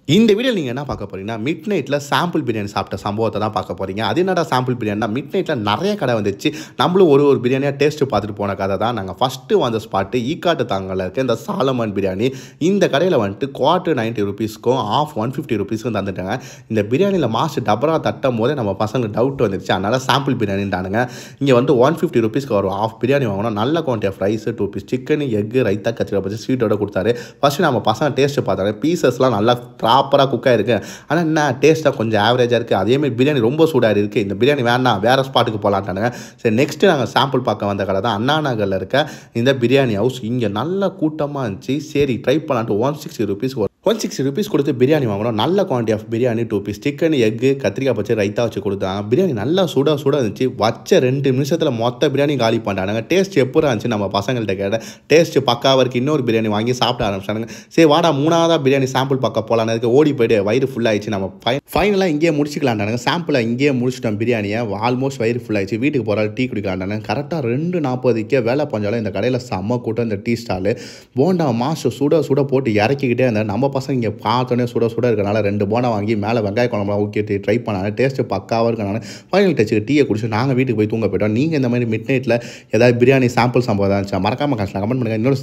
இந்த வீடியோ நீங்க என்ன பார்க்க போறீங்கன்னா, மிட் நைட்ல சாம்பிள் பிரியாணி சாப்பிட்ட சம்பவத்த தான் பார்க்க போறீங்க. அது என்னடா சாம்பிள் பிரியாணினா, மிட் நைட்ல நெறைய கடை வந்துச்சு. நம்மளும் ஒரு பிரியாணியா டேஸ்ட் பார்த்துட்டு போன கதை தான். நாங்க ஃபர்ஸ்ட்டு வந்த ஸ்பாட் ஈக்காட்டு தாங்கல்ல இருக்க இந்த சாலமன் பிரியாணி. இந்த கடையில வந்துட்டு குவார்ட்டர் ₹90க்கும் ஆஃப் ₹150க்கும் தந்துட்டாங்க. இந்த பிரியாணியில மாஸ்டர் டபரா தட்டும்போதே நம்ம பசங்களுக்கு டவுட் வந்துருச்சு. அதனால சாம்பிள் பிரியாணின்றானுங்க. இங்க வந்து ₹150க்கு ஒரு ஆஃப் பிரியாணி வாங்கணும். நல்ல quantity of rice, 2 piece chicken, egg, raita, கத்திரிக்காய் பச்சடி ஸ்வீட்டோட கொடுத்தாரு. ஃபர்ஸ்ட் நம்ம பசங்க டேஸ்ட் பார்த்தாங்க. பீசஸ்லாம் நல்லா ப்ராப்பராக குக் ஆகிருக்கு. ஆனால் என்ன டேஸ்ட்டாக கொஞ்சம் ஆவரேஜாக இருக்குது. அதேமாதிரி பிரியாணி ரொம்ப சூடாக இருக்குது. இந்த பிரியாணி வேணாம், வேறு ஸ்பாட்டுக்கு போகலான்ட்டானுங்க. சரி, நெக்ஸ்ட்டு நாங்கள் சாம்பிள் பார்க்க வந்த கடை தான் அண்ணா நகரில் இருக்க இந்த பிரியாணி ஹவுஸ். இங்கே நல்ல கூட்டமாக இருந்துச்சு. சரி ட்ரை பண்ணலான்ட்டு ₹160 கொடுத்து பிரியாணி வாங்கணும். நல்ல quantity of biryani, 2 piece chicken, egg, கத்திரிக்காய் பச்சடி ரைத்தா வச்சு கொடுத்தாங்க. பிரியாணி நல்லா சுட இருந்துச்சு. வச்ச 2 நிமிஷத்தில் மொத்த பிரியாணி காலி பண்ணிட்டானுங்க. டேஸ்ட் எப்போ இருந்துச்சு நம்ம பசங்கள்கிட்ட கேட்டேன். டேஸ்ட் பக்காவாக இருக்குது. இன்னொரு பிரியாணி வாங்கி சாப்பிட ஆரம்பிச்சானுங்க. சரி வாடா 3ஆவதா பிரியாணி சாம்பிள் பார்க்க போகலான்னு ஓடி போய்ட்டு வயிறு ஃபுல்லாகிடுச்சு. நம்ம ஃபைனலாக இங்கேயே முடிச்சிக்கலான்டானுங்க. சாம்பிளை இங்கேயே முடிச்சிட்டோம். பிரியாணியை ஆல்மோஸ்ட் வயிறு ஃபுல்லாகிடுச்சு. வீட்டுக்கு போகிற டீ குடிக்கலான்டானுங்க. கரெக்டாக 2:40க்கே வேலை பஞ்சாலும் இந்த கடையில் செம்ம கூட்டம். இந்த டீ ஸ்டாலு போண்டா மாஸ்டர் சுட போட்டு இறக்கிக்கிட்டே இருந்தார். நம்ம பசங்க இங்கே பார்த்தோன்னே சுட இருக்கனால 2 போண்டா வாங்கி மேலே வெங்காய குழம்புலாம் ஊற்றி ட்ரை பண்ணாங்க. டேஸ்ட்டு பக்காவாக இருக்கனால ஃபைனல் டச்சுக்கு டீயை குடிச்சு நாங்கள் வீட்டுக்கு போய் தூங்க போயிட்டோம். நீங்கள் இந்த மாதிரி மிட் நைட்டில் ஏதாவது பிரியாணி சாம்பிள் சம்பவம் இருந்துச்சா மறக்காம கமெண்ட் பண்ணுங்கள். இன்னொரு